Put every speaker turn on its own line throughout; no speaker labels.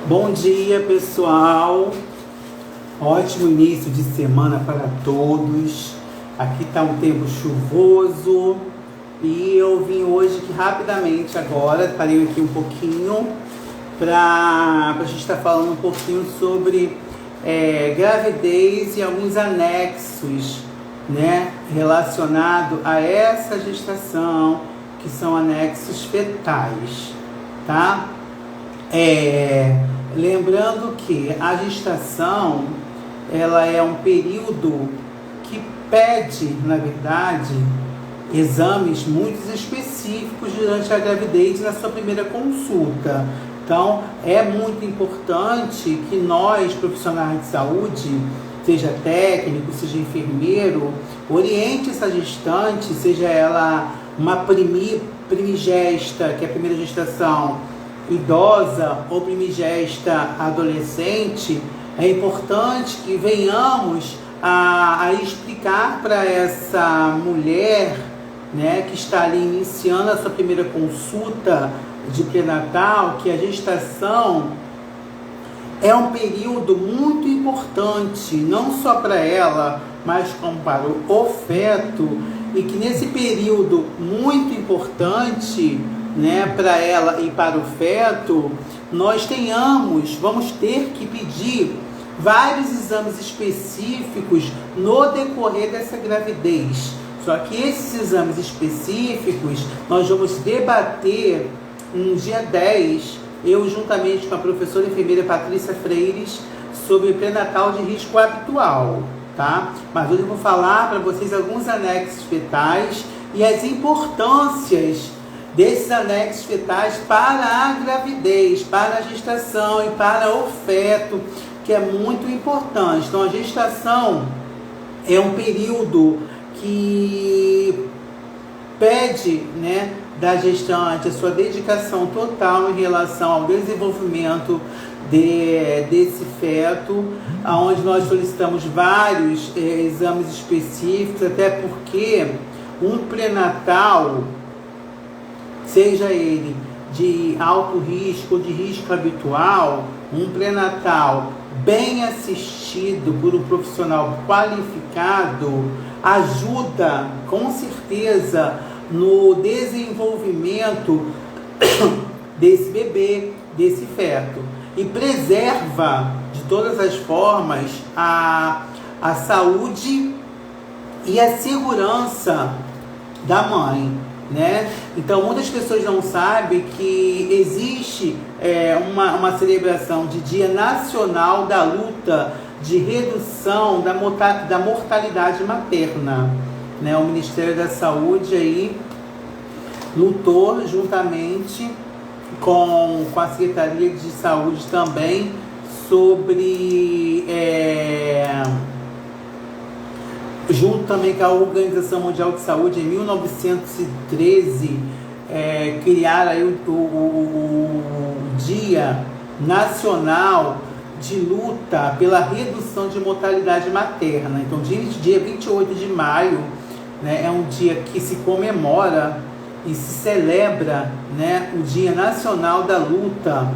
Bom dia, pessoal. Ótimo início de semana para todos. Aqui está um tempo chuvoso e eu vim hoje que rapidamente agora, parei aqui um pouquinho para a gente estar falando um pouquinho sobre gravidez e alguns anexos, né, relacionado a essa gestação, que são anexos fetais, tá? Lembrando que a gestação, ela é um período que pede, na verdade, exames muito específicos durante a gravidez na sua primeira consulta. Então, é muito importante que nós, profissionais de saúde, seja técnico, seja enfermeiro, oriente essa gestante, seja ela uma primigesta, que é a primeira gestação, idosa ou primigesta adolescente. É importante que venhamos a explicar para essa mulher, né, que está ali iniciando a sua primeira consulta de pré-natal, que a gestação é um período muito importante, não só para ela, mas como para o feto, e que nesse período muito importante, né, para ela e para o feto, nós vamos ter que pedir vários exames específicos no decorrer dessa gravidez. Só que esses exames específicos nós vamos debater no dia 10, eu juntamente com a professora enfermeira Patrícia Freires, sobre pré-natal de risco habitual, tá? Mas hoje eu vou falar para vocês alguns anexos fetais e as importâncias desses anexos fetais para a gravidez, para a gestação e para o feto, que é muito importante. Então, a gestação é um período que pede, né, da gestante a sua dedicação total em relação ao desenvolvimento desse feto, onde nós solicitamos vários exames específicos, até porque um pré-natal, seja ele de alto risco ou de risco habitual, um pré-natal bem assistido por um profissional qualificado ajuda com certeza no desenvolvimento desse bebê, desse feto, e preserva de todas as formas a saúde e a segurança da mãe, né? Então, muitas pessoas não sabem que existe uma celebração de Dia Nacional da Luta de Redução da Mortalidade Materna, né? O Ministério da Saúde aí lutou juntamente com a Secretaria de Saúde também sobre... junto também com a Organização Mundial de Saúde, em 1913, criaram aí o Dia Nacional de Luta pela Redução de Mortalidade Materna. Então, dia 28 de maio, né, é um dia que se comemora e se celebra, né, o Dia Nacional da Luta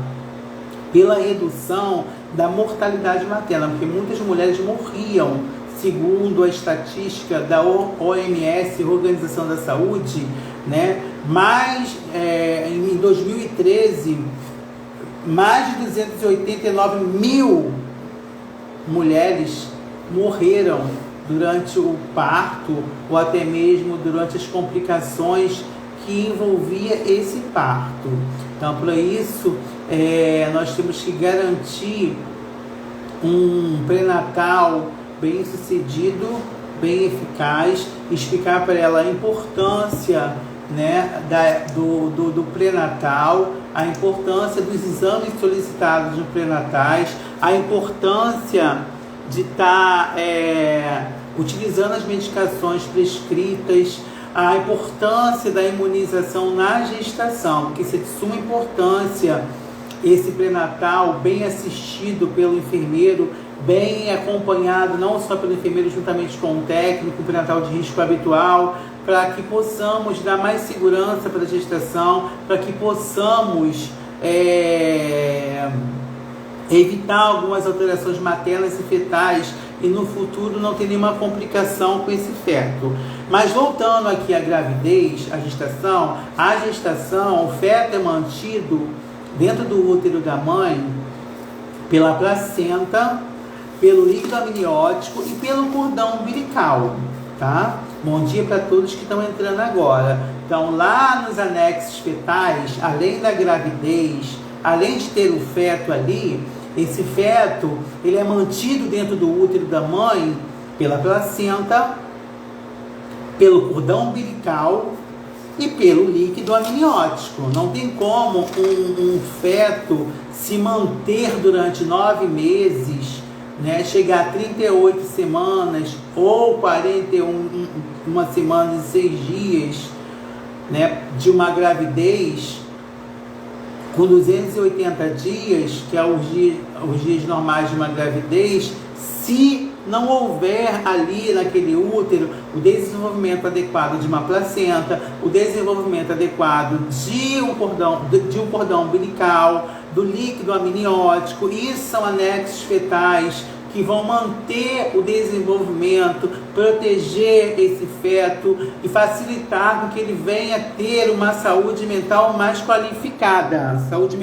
pela Redução da Mortalidade Materna, porque muitas mulheres morriam, segundo a estatística da OMS, Organização da Saúde, né? Mas em 2013, mais de 289 mil mulheres morreram durante o parto ou até mesmo durante as complicações que envolvia esse parto. Então, por isso, nós temos que garantir um pré-natal bem sucedido, bem eficaz, explicar para ela a importância, né, do pré-natal, a importância dos exames solicitados no pré-natais, a importância de estar utilizando as medicações prescritas, a importância da imunização na gestação, porque isso é de suma importância, esse pré-natal bem assistido pelo enfermeiro, bem acompanhado não só pelo enfermeiro juntamente com o técnico, pré-natal de risco habitual, para que possamos dar mais segurança para a gestação, para que possamos evitar algumas alterações maternas e fetais e no futuro não ter nenhuma complicação com esse feto. Mas voltando aqui à gravidez, à gestação, o feto é mantido dentro do útero da mãe pela placenta, pelo líquido amniótico e pelo cordão umbilical, tá? Bom dia para todos que estão entrando agora. Então, lá nos anexos fetais, além da gravidez, além de ter o feto ali, esse feto, ele é mantido dentro do útero da mãe pela placenta, pelo cordão umbilical e pelo líquido amniótico. Não tem como um feto se manter durante 9 meses, né, chegar a 38 semanas ou 41 semanas e 6 dias, né, de uma gravidez com 280 dias, que é os dias normais de uma gravidez, se não houver ali naquele útero o desenvolvimento adequado de uma placenta, o desenvolvimento adequado de um cordão umbilical, do líquido amniótico. Isso são anexos fetais que vão manter o desenvolvimento, proteger esse feto e facilitar com que ele venha ter uma saúde mental mais qualificada. Saúde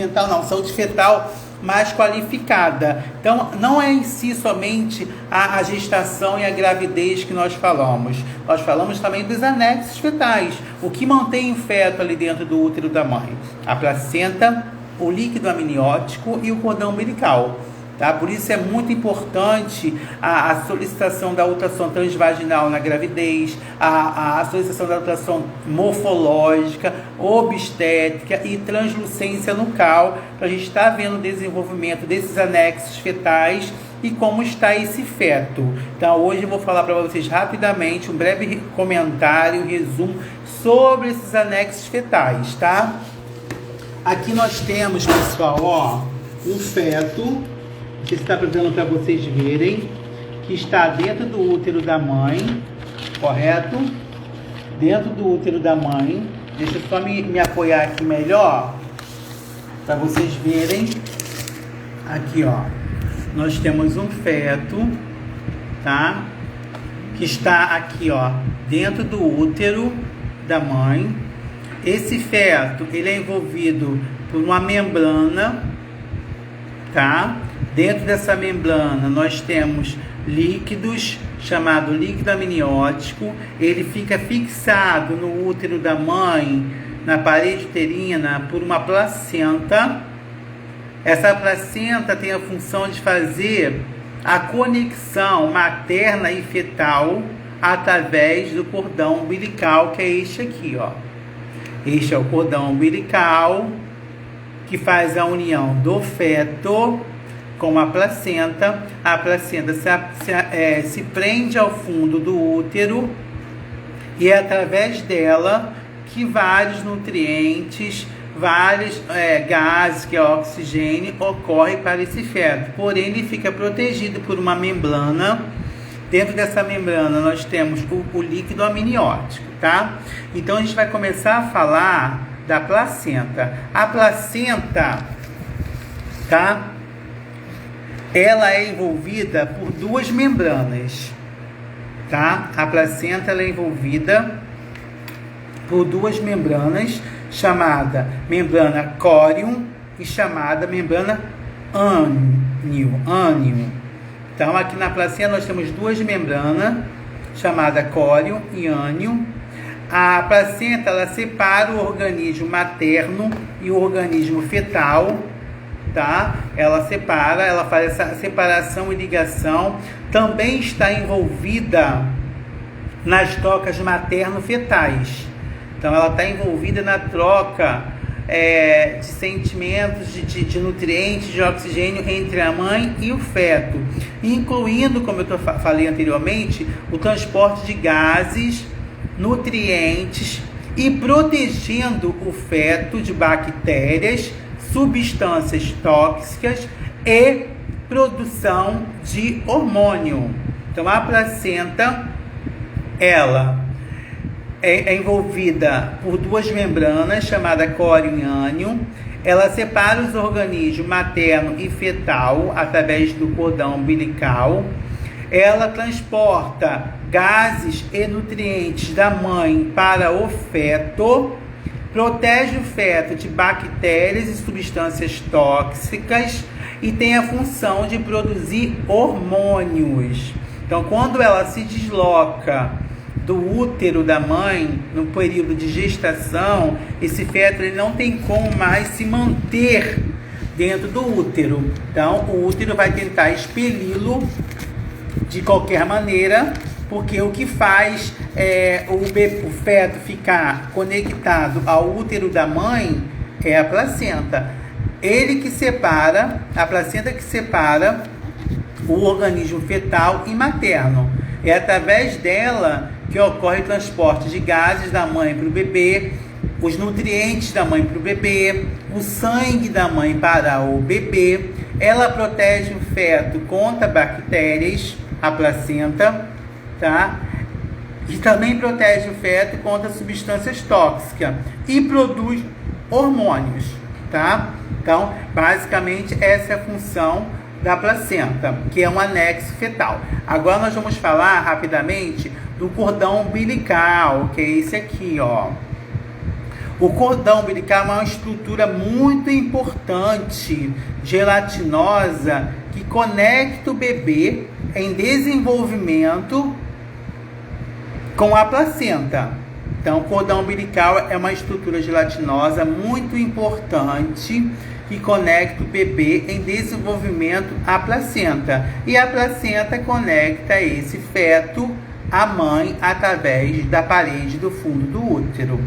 fetal mais qualificada. Então, não é em si somente a gestação e a gravidez que nós falamos. Nós falamos também dos anexos fetais. O que mantém o feto ali dentro do útero da mãe? A placenta, o líquido amniótico e o cordão umbilical. Tá? Por isso é muito importante a solicitação da ultrassom transvaginal na gravidez, a solicitação da ultrassom morfológica, obstétrica e translucência nucal, para a gente estar vendo o desenvolvimento desses anexos fetais e como está esse feto. Então hoje eu vou falar para vocês rapidamente um breve comentário, resumo sobre esses anexos fetais, tá? Aqui nós temos, pessoal, ó, um feto, que está dando para vocês verem, que está dentro do útero da mãe, correto? Dentro do útero da mãe. Deixa eu só me apoiar aqui melhor, para vocês verem. Aqui, ó, nós temos um feto, tá? Que está aqui, ó, dentro do útero da mãe. Esse feto, ele é envolvido por uma membrana, tá? Dentro dessa membrana nós temos líquidos, chamado líquido amniótico. Ele fica fixado no útero da mãe, na parede uterina, por uma placenta. Essa placenta tem a função de fazer a conexão materna e fetal através do cordão umbilical, que é este aqui, ó. Este é o cordão umbilical, que faz a união do feto com a placenta se prende ao fundo do útero e é através dela que vários nutrientes, vários gases, que é o oxigênio, ocorre para esse feto. Porém, ele fica protegido por uma membrana. Dentro dessa membrana nós temos o líquido amniótico, tá? Então a gente vai começar a falar da placenta. A placenta, tá? Ela é envolvida por duas membranas, tá? A placenta, ela é envolvida por duas membranas, chamada membrana córium e chamada membrana ânion. Então, aqui na placenta nós temos duas membranas, chamada córium e ânion. A placenta, ela separa o organismo materno e o organismo fetal, tá? Ela faz essa separação e ligação. Também está envolvida nas trocas materno-fetais. Então, ela está envolvida na troca de sentimentos, de nutrientes, de oxigênio entre a mãe e o feto, incluindo, como eu falei anteriormente, o transporte de gases, nutrientes e protegendo o feto de bactérias, substâncias tóxicas e produção de hormônio. Então, a placenta, ela é envolvida por duas membranas, chamada córium e ânion. Ela separa os organismos materno e fetal através do cordão umbilical. Ela transporta gases e nutrientes da mãe para o feto, protege o feto de bactérias e substâncias tóxicas e tem a função de produzir hormônios. Então, quando ela se desloca do útero da mãe, no período de gestação, esse feto ele não tem como mais se manter dentro do útero. Então, o útero vai tentar expeli-lo de qualquer maneira, porque o que faz o feto ficar conectado ao útero da mãe é a placenta. A placenta que separa o organismo fetal e materno. É através dela que ocorre o transporte de gases da mãe para o bebê, os nutrientes da mãe para o bebê, o sangue da mãe para o bebê. Ela protege o feto contra bactérias, a placenta, tá? E também protege o feto contra substâncias tóxicas e produz hormônios, tá? Então, basicamente, essa é a função da placenta, que é um anexo fetal. Agora nós vamos falar rapidamente do cordão umbilical, que é esse aqui, ó. O cordão umbilical é uma estrutura muito importante, gelatinosa, que conecta o bebê em desenvolvimento com a placenta. Então, o cordão umbilical é uma estrutura gelatinosa muito importante que conecta o bebê em desenvolvimento à placenta. E a placenta conecta esse feto à mãe através da parede do fundo do útero.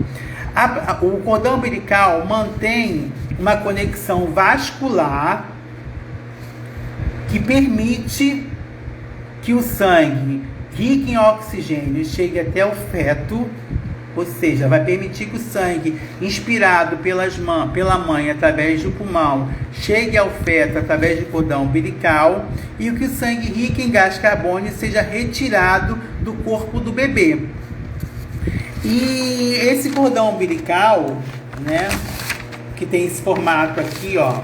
O cordão umbilical mantém uma conexão vascular que permite que o sangue rico em oxigênio chegue até o feto, ou seja, vai permitir que o sangue inspirado pela mãe através do pulmão chegue ao feto através do cordão umbilical e que o sangue rico em gás carbônico seja retirado do corpo do bebê. E esse cordão umbilical, né, que tem esse formato aqui, ó,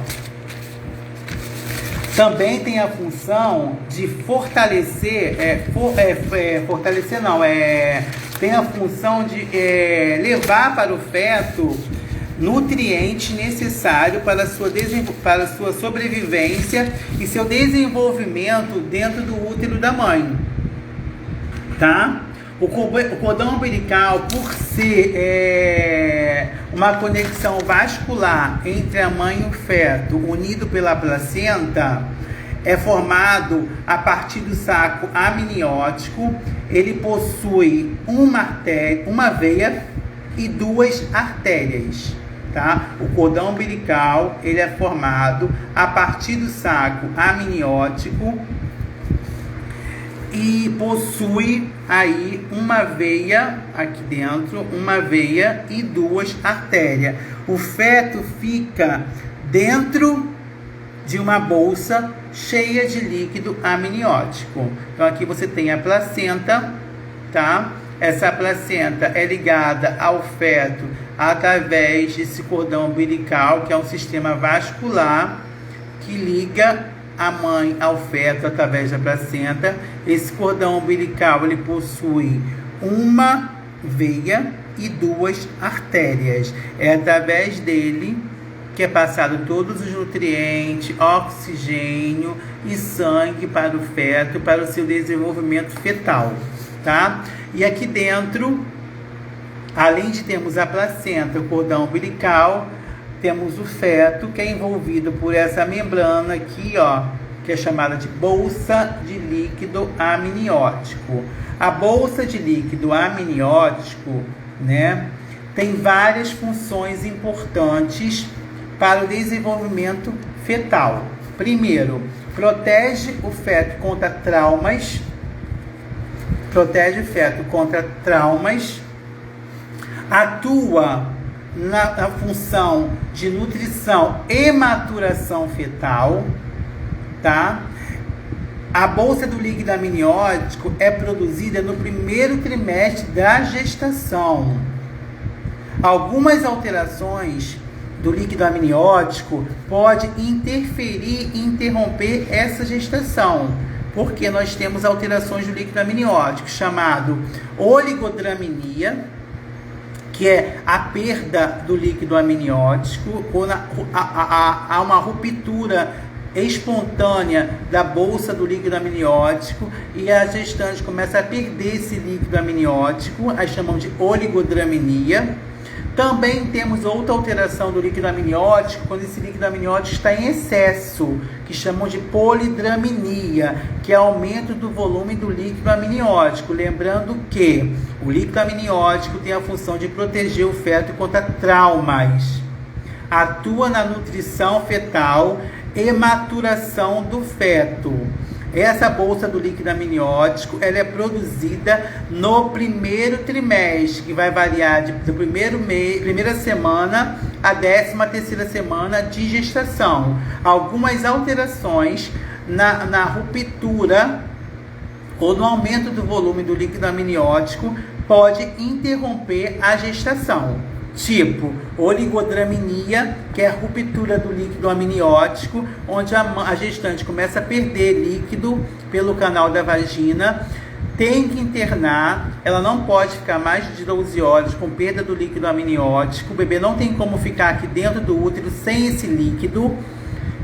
também tem a função de fortalecer, tem a função de levar para o feto nutrientes necessários para a sua sobrevivência e seu desenvolvimento dentro do útero da mãe, tá? O cordão umbilical, por ser uma conexão vascular entre a mãe e o feto, unido pela placenta, é formado a partir do saco amniótico. Ele possui uma veia e duas artérias, tá? O cordão umbilical ele é formado a partir do saco amniótico e possui aí uma veia aqui dentro, uma veia e duas artérias. O feto fica dentro de uma bolsa cheia de líquido amniótico. Então aqui você tem a placenta, tá? Essa placenta é ligada ao feto através desse cordão umbilical, que é um sistema vascular que liga a mãe ao feto através da placenta. Esse cordão umbilical ele possui uma veia e duas artérias. É através dele que é passado todos os nutrientes, oxigênio e sangue para o feto, para o seu desenvolvimento fetal, tá? E aqui dentro, além de termos a placenta, o cordão umbilical, temos o feto, que é envolvido por essa membrana aqui, ó, que é chamada de bolsa de líquido amniótico. A bolsa de líquido amniótico, né, tem várias funções importantes para o desenvolvimento fetal. Primeiro, protege o feto contra traumas. Atua na função de nutrição e maturação fetal, tá? A bolsa do líquido amniótico é produzida no primeiro trimestre da gestação. Algumas alterações do líquido amniótico pode interferir e interromper essa gestação, porque nós temos alterações do líquido amniótico, chamado oligodramia, que é a perda do líquido amniótico, ou há uma ruptura espontânea da bolsa do líquido amniótico e a gestante começa a perder esse líquido amniótico, a chamamos de oligodramia. Também temos outra alteração do líquido amniótico, quando esse líquido amniótico está em excesso, que chamamos de polidramia, que é aumento do volume do líquido amniótico. Lembrando que o líquido amniótico tem a função de proteger o feto contra traumas. Atua na nutrição fetal e maturação do feto. Essa bolsa do líquido amniótico, ela é produzida no primeiro trimestre, que vai variar do primeira semana à 13ª semana de gestação. Algumas alterações na ruptura ou no aumento do volume do líquido amniótico pode interromper a gestação. Tipo, oligodramia, que é a ruptura do líquido amniótico, onde a gestante começa a perder líquido pelo canal da vagina, tem que internar, ela não pode ficar mais de 12 horas com perda do líquido amniótico, o bebê não tem como ficar aqui dentro do útero sem esse líquido,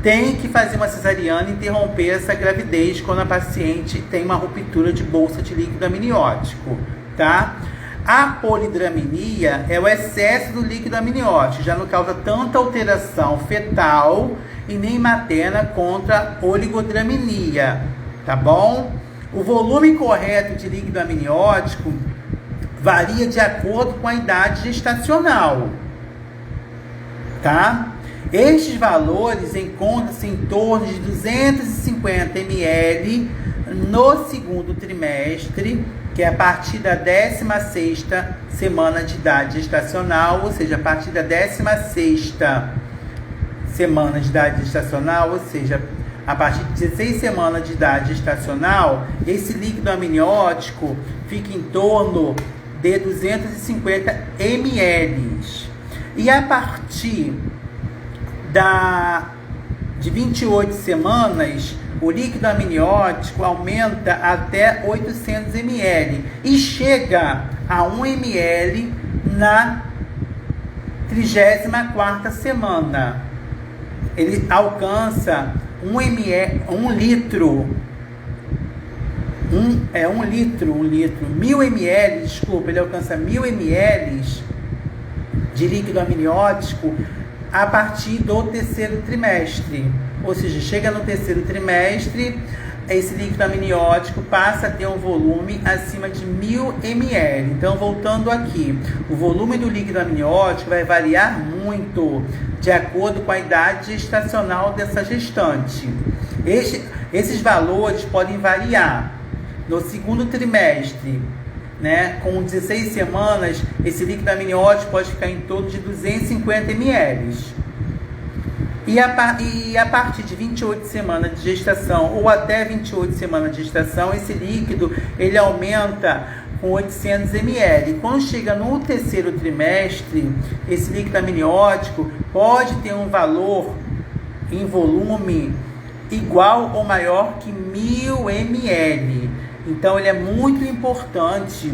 tem que fazer uma cesariana e interromper essa gravidez quando a paciente tem uma ruptura de bolsa de líquido amniótico, tá? A polidramia é o excesso do líquido amniótico, já não causa tanta alteração fetal e nem materna contra a oligodramia, tá bom? O volume correto de líquido amniótico varia de acordo com a idade gestacional, tá? Estes valores encontram-se em torno de 250 ml no segundo trimestre, que é a partir da 16ª semana de idade gestacional, ou seja, a partir da 16ª semana de idade gestacional, ou seja, a partir de 16 semanas de idade gestacional, esse líquido amniótico fica em torno de 250 ml. E a partir de 28 semanas, o líquido amniótico aumenta até 800 ml e chega a 1 ml na 34ª semana. Ele alcança 1 litro, 1000 ml, desculpa, ele alcança 1000 ml de líquido amniótico a partir do terceiro trimestre. Ou seja, chega no terceiro trimestre, esse líquido amniótico passa a ter um volume acima de 1000 ml. Então, voltando aqui, o volume do líquido amniótico vai variar muito de acordo com a idade gestacional dessa gestante. Esses valores podem variar. No segundo trimestre, né, com 16 semanas, esse líquido amniótico pode ficar em torno de 250 ml. E a partir de 28 semanas de gestação ou até 28 semanas de gestação, esse líquido ele aumenta com 800 ml. Quando chega no terceiro trimestre, esse líquido amniótico pode ter um valor em volume igual ou maior que 1000 ml. Então, ele é muito importante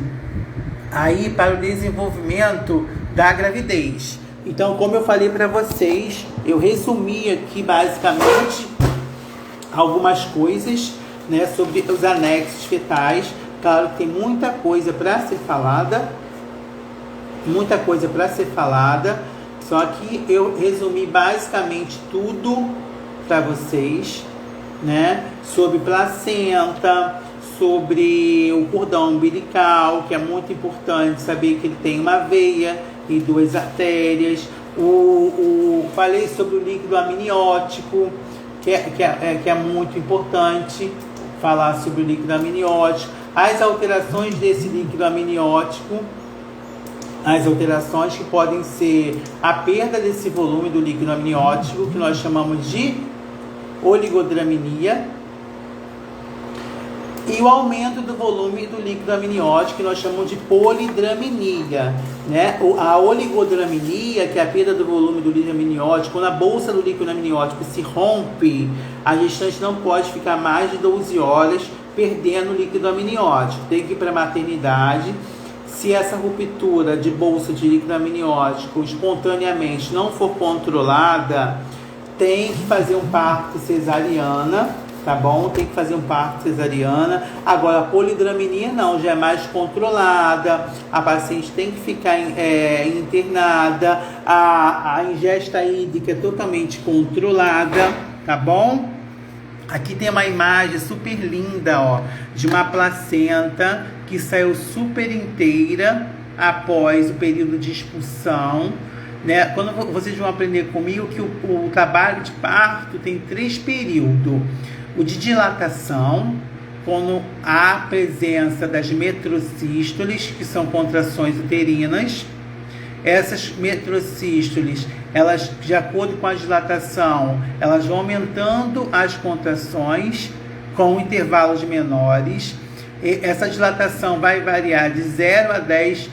aí para o desenvolvimento da gravidez. Então, como eu falei para vocês, eu resumi aqui basicamente algumas coisas, né, sobre os anexos fetais. Claro que tem muita coisa para ser falada, só que eu resumi basicamente tudo para vocês, né, sobre placenta, sobre o cordão umbilical, que é muito importante saber que ele tem uma veia e 2 artérias. Falei sobre o líquido amniótico, que é muito importante falar sobre o líquido amniótico. As alterações desse líquido amniótico, as alterações que podem ser a perda desse volume do líquido amniótico, que nós chamamos de oligodramia. E o aumento do volume do líquido amniótico, que nós chamamos de polidramnia, né? A oligodramnia, que é a perda do volume do líquido amniótico, quando a bolsa do líquido amniótico se rompe, a gestante não pode ficar mais de 12 horas perdendo o líquido amniótico. Tem que ir para a maternidade. Se essa ruptura de bolsa de líquido amniótico espontaneamente não for controlada, tem que fazer um parto cesariana. Tá bom? Tem que fazer um parto cesariana. Agora, a polidramnia não, já é mais controlada. A paciente tem que ficar internada. A ingesta hídrica é totalmente controlada, tá bom? Aqui tem uma imagem super linda, ó, de uma placenta que saiu super inteira após o período de expulsão. Né? Quando vocês vão aprender comigo que o trabalho de parto tem 3 períodos. O de dilatação, quando há presença das metrocístoles, que são contrações uterinas. Essas metrocístoles, elas, de acordo com a dilatação, elas vão aumentando as contrações com intervalos menores. E essa dilatação vai variar de 0 a 10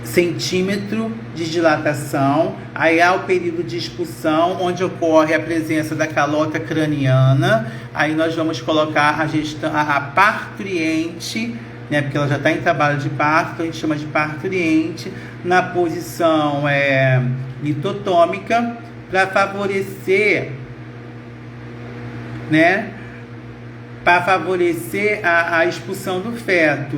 centímetro de dilatação. Aí há o período de expulsão, onde ocorre a presença da calota craniana. Aí nós vamos colocar a parturiente, né, porque ela já está em trabalho de parto, então a gente chama de parturiente, na posição litotômica, para favorecer, né, a expulsão do feto.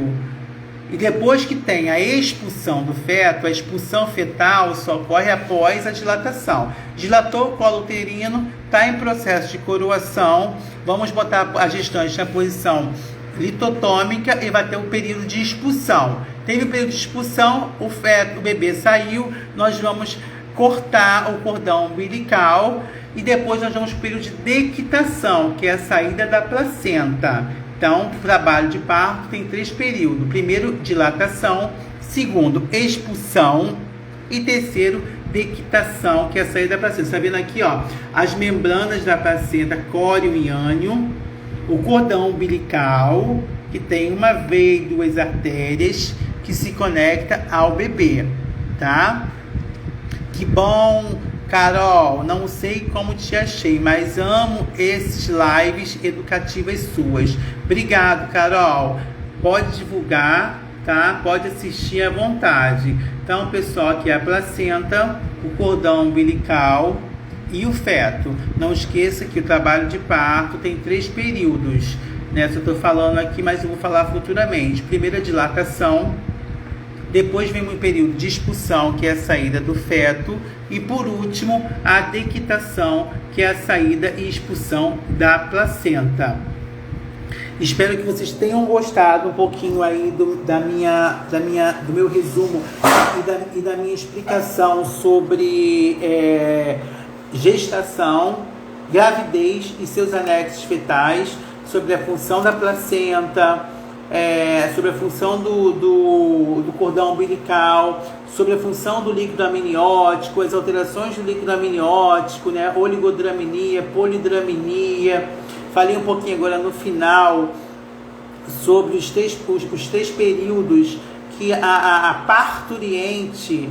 E depois que tem a expulsão do feto, a expulsão fetal só ocorre após a dilatação. Dilatou o colo uterino, está em processo de coroação, vamos botar a gestante na posição litotômica e vai ter o período de expulsão. Teve o período de expulsão, o bebê saiu, nós vamos cortar o cordão umbilical e depois nós vamos para o período de dequitação, que é a saída da placenta. Então, o trabalho de parto tem 3 períodos. Primeiro, dilatação. Segundo, expulsão. E terceiro, dequitação, que é a saída da placenta. Está vendo aqui, ó, as membranas da placenta córeo e ânio, o cordão umbilical, que tem uma veia e 2 artérias, que se conecta ao bebê, tá? Que bom, Carol, não sei como te achei, mas amo esses lives educativas suas. Obrigado, Carol. Pode divulgar, tá? Pode assistir à vontade. Então, pessoal, aqui é a placenta, o cordão umbilical e o feto. Não esqueça que o trabalho de parto tem 3 períodos, né? Só estou falando aqui, mas eu vou falar futuramente. Primeiro, a dilatação. Depois vem um período de expulsão, que é a saída do feto. E por último, a dequitação, que é a saída e expulsão da placenta. Espero que vocês tenham gostado um pouquinho aí do meu resumo e da minha explicação sobre gestação, gravidez e seus anexos fetais, sobre a função da placenta, sobre a função do cordão umbilical, sobre a função do líquido amniótico, as alterações do líquido amniótico, né? Oligodramnia, polidramnia. Falei um pouquinho agora no final sobre os três períodos que a parturiente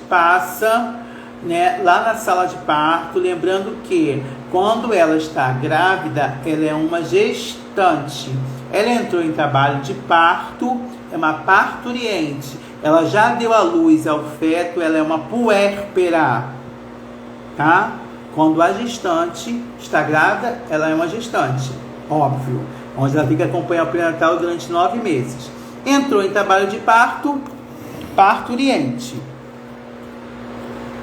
passa, né, lá na sala de parto. Lembrando que quando ela está grávida, ela é uma gestante. Ela entrou em trabalho de parto, é uma parturiente. Ela já deu à luz ao feto, ela é uma puérpera, tá? Quando a gestante está grávida, ela é uma gestante, óbvio, onde ela fica acompanhando o pré-natal durante 9 meses. Entrou em trabalho de parto, parturiente.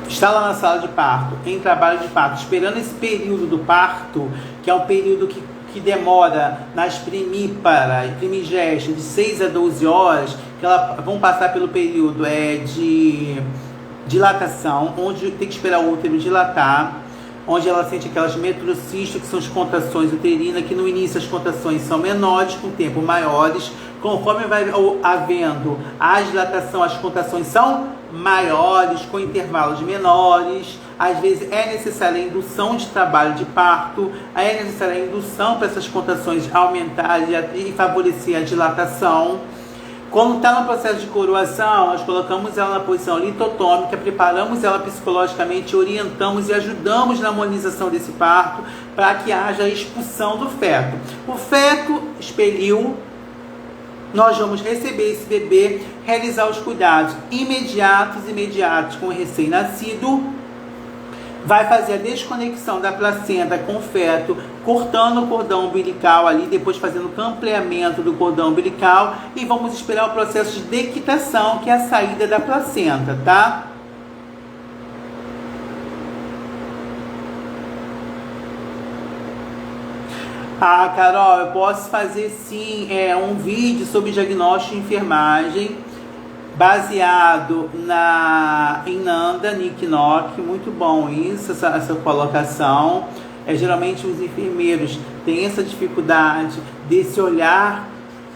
Está lá na sala de parto, em trabalho de parto, esperando esse período do parto, que é um período que demora nas primigestas de 6 a 12 horas, que elas vão passar pelo período de dilatação, onde tem que esperar o útero dilatar, onde ela sente aquelas metrocístoles, que são as contrações uterinas, que no início as contrações são menores, com o tempo maiores. Conforme vai havendo a dilatação, as contrações são maiores, com intervalos menores. Às vezes é necessária a indução de trabalho de parto, é necessária a indução para essas contrações aumentarem e favorecer a dilatação. Quando está no processo de coroação, nós colocamos ela na posição litotômica, preparamos ela psicologicamente, orientamos e ajudamos na harmonização desse parto para que haja a expulsão do feto. O feto expeliu, nós vamos receber esse bebê, realizar os cuidados imediatos com o recém-nascido, vai fazer a desconexão da placenta com o feto, cortando o cordão umbilical ali, depois fazendo o campleamento do cordão umbilical e vamos esperar o processo de dequitação, que é a saída da placenta, tá? Ah, Carol, eu posso fazer sim um vídeo sobre diagnóstico e enfermagem baseado em Nanda Nick Nock, muito bom isso, essa colocação. Geralmente os enfermeiros têm essa dificuldade desse olhar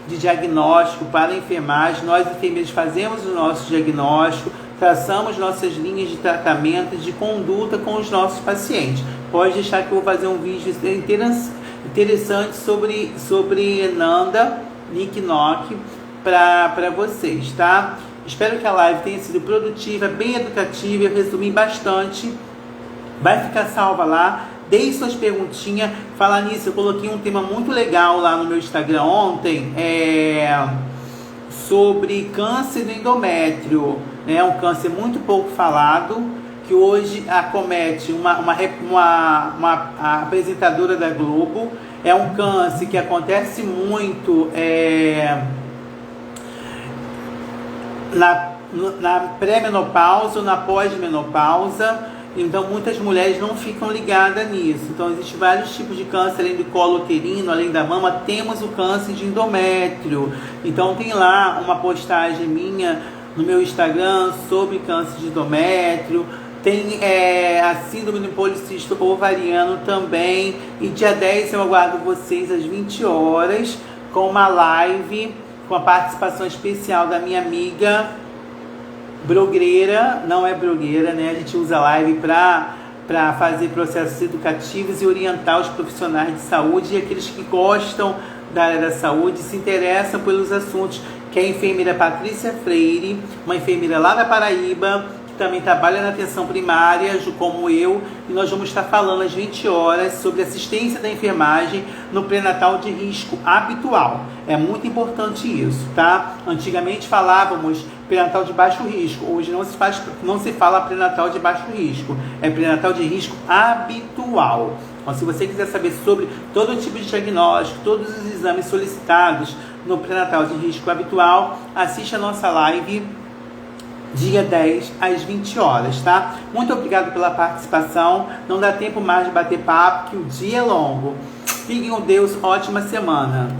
de diagnóstico para a enfermagem. Nós enfermeiros fazemos o nosso diagnóstico, traçamos nossas linhas de tratamento e de conduta com os nossos pacientes. Pode deixar que eu vou fazer um vídeo interessante sobre Nanda Nick Nock para vocês, tá? Espero que a live tenha sido produtiva, bem educativa, eu resumi bastante. Vai ficar salva lá. Deixe suas perguntinhas. Falar nisso, eu coloquei um tema muito legal lá no meu Instagram ontem, sobre câncer do endométrio. É um câncer muito pouco falado, que hoje acomete uma apresentadora da Globo. É um câncer que acontece muito na pré-menopausa ou na pós-menopausa, então muitas mulheres não ficam ligadas nisso. Então existem vários tipos de câncer, além do colo uterino, além da mama, temos o câncer de endométrio. Então tem lá uma postagem minha no meu Instagram sobre câncer de endométrio, tem a síndrome do policístico ovariano também, e dia 10 eu aguardo vocês às 20 horas com uma live com a participação especial da minha amiga blogueira, não é blogueira, né? A gente usa a live para fazer processos educativos e orientar os profissionais de saúde e aqueles que gostam da área da saúde, se interessam pelos assuntos, que é a enfermeira Patrícia Freire, uma enfermeira lá da Paraíba, também trabalha na atenção primária, como eu, e nós vamos estar falando às 20 horas sobre assistência da enfermagem no pré-natal de risco habitual. É muito importante isso, tá? Antigamente falávamos pré-natal de baixo risco, hoje não se fala pré-natal de baixo risco, é pré-natal de risco habitual. Então, se você quiser saber sobre todo tipo de diagnóstico, todos os exames solicitados no pré-natal de risco habitual, assista a nossa live dia 10 às 20 horas, tá? Muito obrigado pela participação. Não dá tempo mais de bater papo, que o dia é longo. Fiquem com Deus, ótima semana.